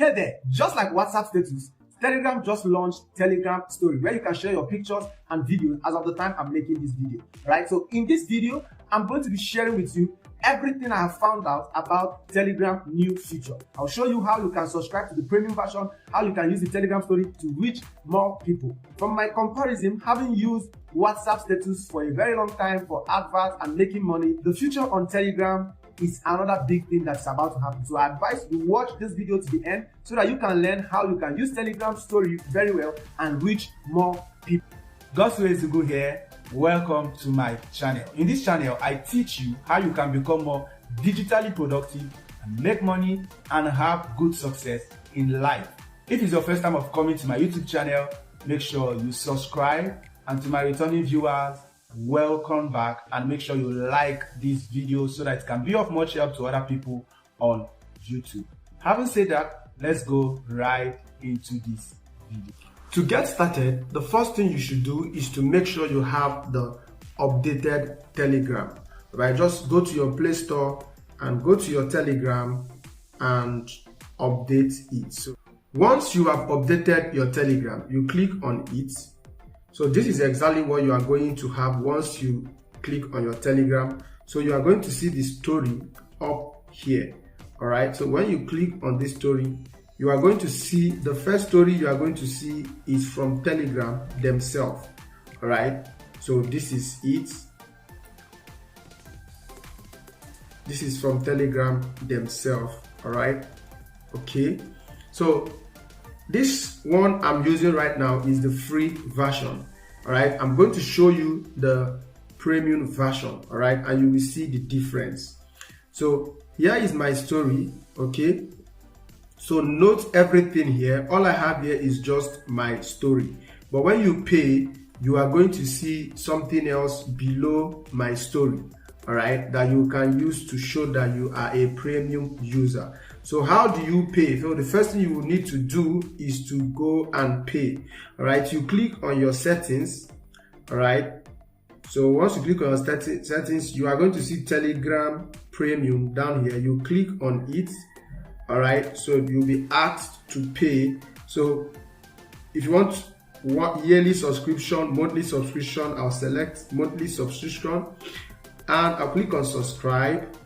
Hey there, just like WhatsApp status, Telegram just launched Telegram Story, where you can share your pictures and videos as of the time I'm making this video, right? So in this video, I'm going to be sharing with you everything I have found out about Telegram new feature. I'll show you how you can subscribe to the premium version, how you can use the Telegram Story to reach more people. From my comparison, having used WhatsApp status for a very long time for adverts and making money, the future on Telegram is another big thing that's about to happen. So I advise you watch this video to the end so that you can learn how you can use Telegram Story very well and reach more people. 𝐂𝐨𝐦𝐬𝐭 here. Welcome to my channel. In this channel, I teach you how you can become more digitally productive and make money and have good success in life. If it's your first time of coming to my YouTube channel, make sure you subscribe, and to my returning viewers, welcome back, and make sure you like this video so that it can be of much help to other people on YouTube. Having said that, let's go right into this video. To get started, the first thing you should do is to make sure you have the updated Telegram. Right? Just go to your Play Store and go to your Telegram and update it. So once you have updated your Telegram, you click on it. So this is exactly what you are going to have once you click on your Telegram. So you are going to see the story up here. All right. So when you click on this story, you are going to see the first story you are going to see is from Telegram themselves. All right. So this is it. This is from Telegram themselves. All right. Okay. So this one I'm using right now is the free version. All right, I'm going to show you the premium version. All right, and you will see the difference. So here is my story. Okay, so note everything here. All I have here is just my story, but when you pay, you are going to see something else below my story. All right, that you can use to show that you are a premium user. So how do you pay? So the first thing you will need to do is to go and pay. All right, you click on your settings. All right, so once you click on your settings, you are going to see Telegram Premium down here. You click on it. All right, so you'll be asked to pay. So if you want yearly subscription, monthly subscription, I'll select monthly subscription and I'll click on subscribe.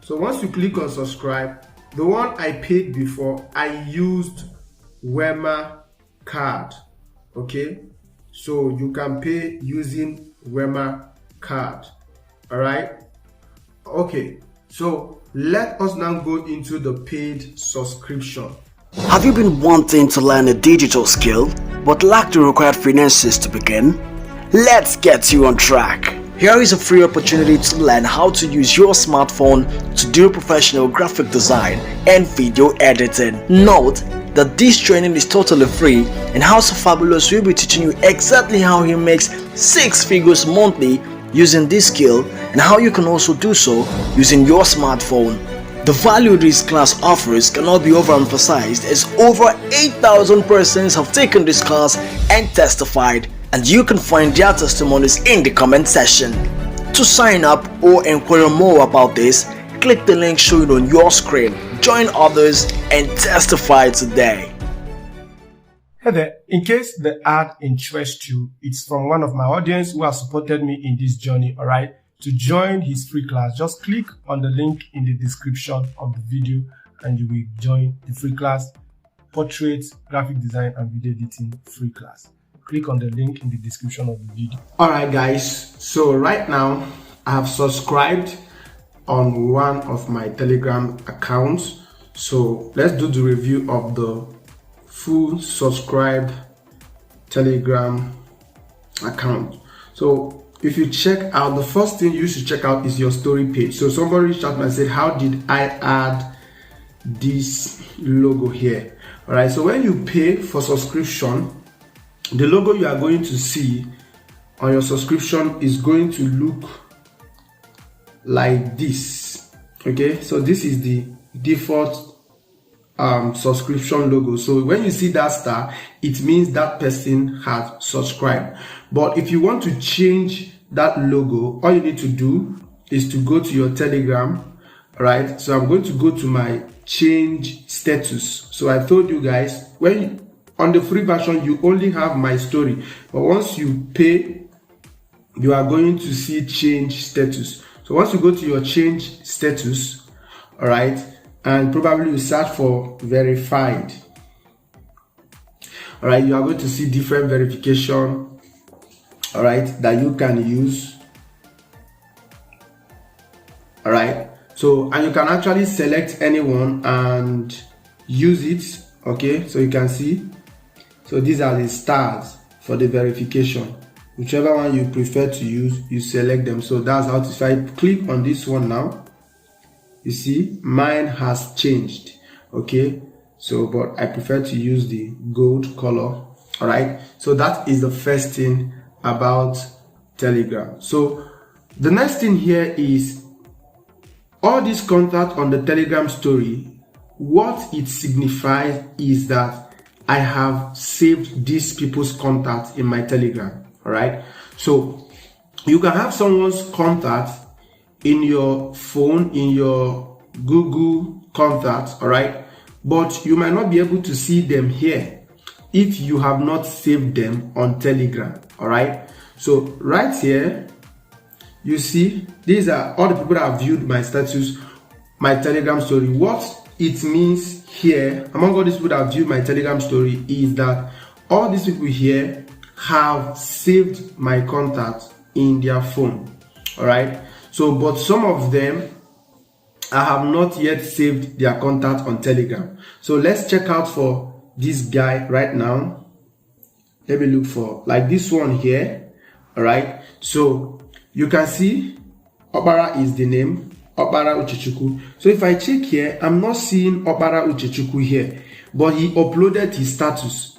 So once you click on subscribe, the one I paid before, I used 𝐿𝐵𝐻 card. Okay, so you can pay using 𝐿𝐵𝐻 card. All right. Okay, so let us now go into the paid subscription. Have you been wanting to learn a digital skill but lack the required finances to begin? Let's get you on track. Here is a free opportunity to learn how to use your smartphone to do professional graphic design and video editing. Note that this training is totally free, and House of Fabulous will be teaching you exactly how he makes 6 figures monthly using this skill and how you can also do so using your smartphone. The value this class offers cannot be overemphasized, as over 8,000 persons have taken this class and testified, and you can find their testimonies in the comment section. To sign up or inquire more about this, click the link showing on your screen, join others and testify today. Hey there, in case the ad interests you, it's from one of my audience who has supported me in this journey. All right, to join his free class, just click on the link in the description of the video and you will join the free class, Portrait, Graphic Design and Video Editing free class. Click on the link in the description of the video. All right guys, so right now I have subscribed on one of my Telegram accounts. So let's do the review of the full subscribed Telegram account. So if you check out, the first thing you should check out is your story page. So somebody reached out and said, how did I add this logo here? All right, so when you pay for subscription, the logo you are going to see on your subscription is going to look like this. Okay, so this is the default subscription logo. So when you see that star, it means that person has subscribed. But if you want to change that logo, all you need to do is to go to your Telegram Right, so I'm going to go to my change status. So I told you guys, when on the free version you only have my story, but once you pay, you are going to see change status. So once you go to your change status, all right, and probably you search for verified, all right, you are going to see different verification, all right, that you can use, all right. So, and you can actually select anyone and use it, okay? So you can see, so these are the stars for the verification. Whichever one you prefer to use, you select them. So that's how to, if I click on this one now, you see, mine has changed, okay? So, but I prefer to use the gold color, all right? So that is the first thing about Telegram. So the next thing here is, all this contact on the Telegram story, what it signifies is that I have saved these people's contact in my Telegram, all right? So you can have someone's contact in your phone, in your Google contacts, all right? But you might not be able to see them here if you have not saved them on Telegram, all right? So right here, you see, these are all the people that have viewed my status, my Telegram story. What it means here, among all these people that have viewed my Telegram story, is that all these people here have saved my contact in their phone, all right? So, but some of them, I have not yet saved their contact on Telegram. So let's check out for this guy right now. Let me look for, like this one here, all right? So you can see 𝗹𝗶 is the name, 𝗹𝗶 𝗪𝐻𝐻. So if I check here, I'm not seeing 𝗹𝗶 𝗪𝐻𝐻 here, but he uploaded his status,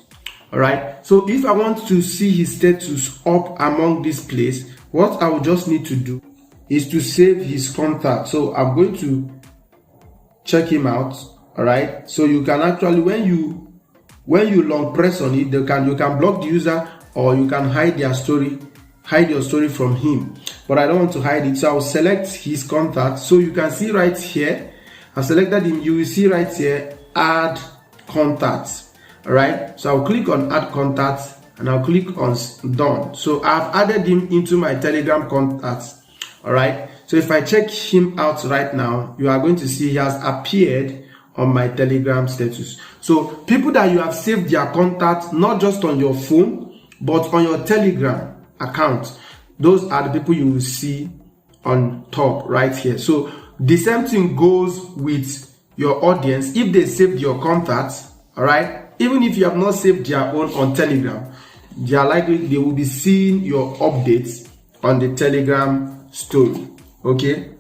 all right? So if I want to see his status up among this place, what I will just need to do is to save his contact. So I'm going to check him out, all right? So you can actually, when you long press on it, you can block the user, or you can hide their story, hide your story from him. But I don't want to hide it, so I'll select his contact. So you can see right here, I've selected him. You will see right here, add contacts, all right? So I'll click on add contacts, and I'll click on done. So I've added him into my Telegram contacts, all right? So if I check him out right now, you are going to see he has appeared on my Telegram status. So people that you have saved their contact, not just on your phone, but on your Telegram account, those are the people you will see on top right here. So the same thing goes with your audience. If they saved your contacts, all right, even if you have not saved their own on Telegram, they will be seeing your updates on the Telegram story, okay?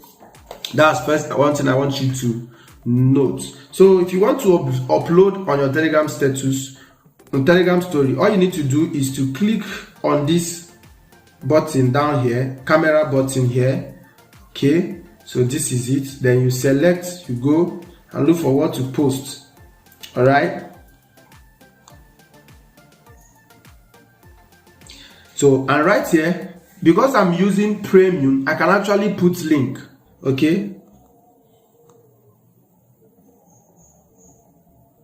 That's first one thing I want you to note. So if you want to upload on your Telegram status, on Telegram story, all you need to do is to click on this button down here, camera button here, okay? So this is it. Then you select, you go and look for what to post, all right? So, and right here, because I'm using premium, I can actually put link, okay?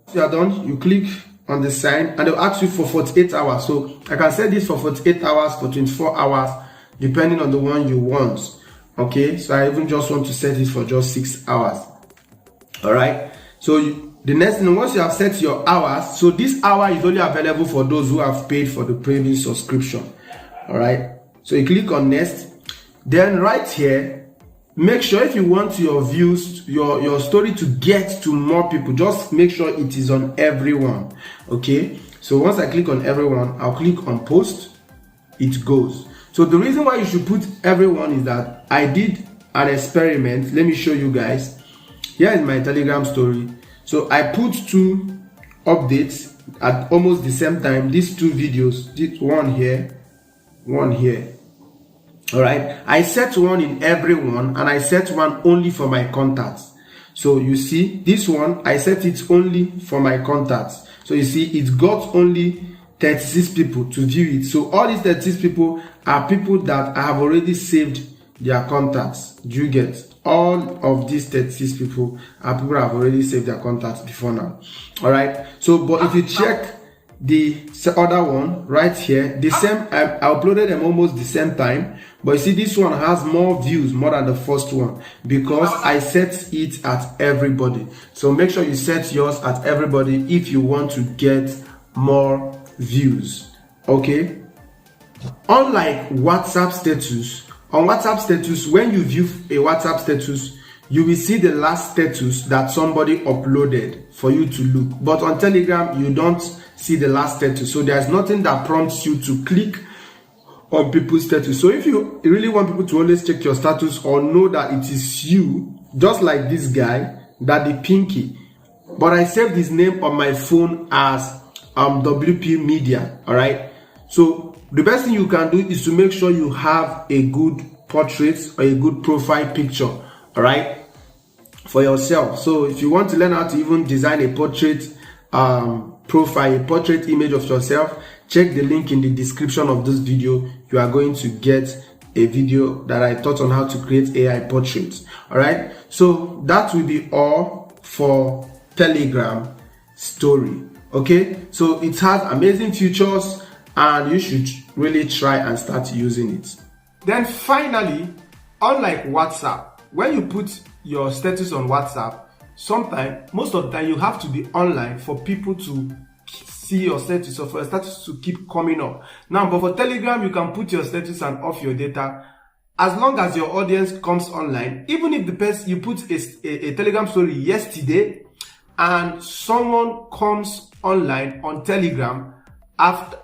If you are done, you click on the sign, and they'll ask you for 48 hours. So I can set this for 48 hours, for 24 hours, depending on the one you want, okay? So I even just want to set it for just 6 hours, all right? So the next thing, once you have set your hours, so this hour is only available for those who have paid for the premium subscription, all right? So you click on next. Then right here, make sure if you want your views, your story to get to more people, just make sure it is on everyone, okay? So once I click on everyone, I'll click on post, it goes. So the reason why you should put everyone is that I did an experiment. Let me show you guys. Here is my Telegram story. So I put 2 updates at almost the same time. These 2 videos, this one here, one here. All right, I set one in everyone, and I set one only for my contacts. So you see this one, I set it only for my contacts. So you see it got only 36 people to view it. So all these 36 people are people that I have already saved their contacts. Do you get? all of these 36 people are people who have already saved their contacts before now. All right. So, but if you check the other one right here, the same, I uploaded them almost the same time, but you see this one has more views more than the first one because I set it at everybody. So make sure you set yours at everybody if you want to get more views. Okay. Unlike WhatsApp status, on WhatsApp status, when you view a WhatsApp status, you will see the last status that somebody uploaded for you to look. But on Telegram, you don't see the last status. So there's nothing that prompts you to click on people's status. So if you really want people to always check your status or know that it is you, just like this guy, Daddy Pinky. But I saved his name on my phone as WP Media. All right. So the best thing you can do is to make sure you have a good portrait or a good profile picture, all right, for yourself. So if you want to learn how to even design a portrait profile, a portrait image of yourself, check the link in the description of this video. You are going to get a video that I taught on how to create AI portraits. All right. So that will be all for Telegram story. Okay. So it has amazing features, and you should really try and start using it. Then finally, unlike WhatsApp, when you put your status on WhatsApp, sometimes, most of the time, you have to be online for people to see your status or for your status to keep coming up. Now, but for Telegram, you can put your status and off your data as long as your audience comes online. Even if the person, you put a Telegram story yesterday and someone comes online on Telegram after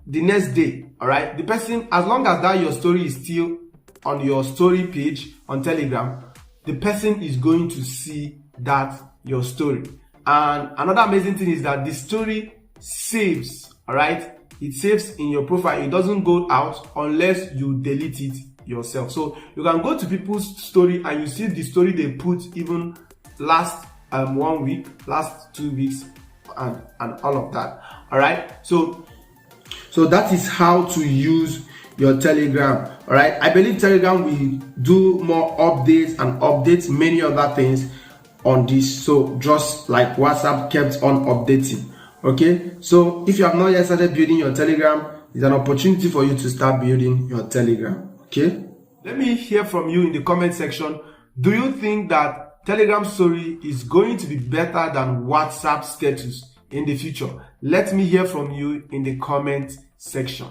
the next day, all right, the person, as long as that your story is still on your story page on Telegram, the person is going to see that your story. And another amazing thing is that the story saves, all right, it saves in your profile. It doesn't go out unless you delete it yourself. So you can go to people's story and you see the story they put even last 1 week, last 2 weeks, and all of that. All right. So that is how to use your Telegram. All right. I believe Telegram will do more updates and updates many other things on this. So just like WhatsApp kept on updating. Okay. So if you have not yet started building your Telegram, it's an opportunity for you to start building your Telegram. Okay. Let me hear from you in the comment section. Do you think that Telegram story is going to be better than WhatsApp status in the future? Let me hear from you in the comment section.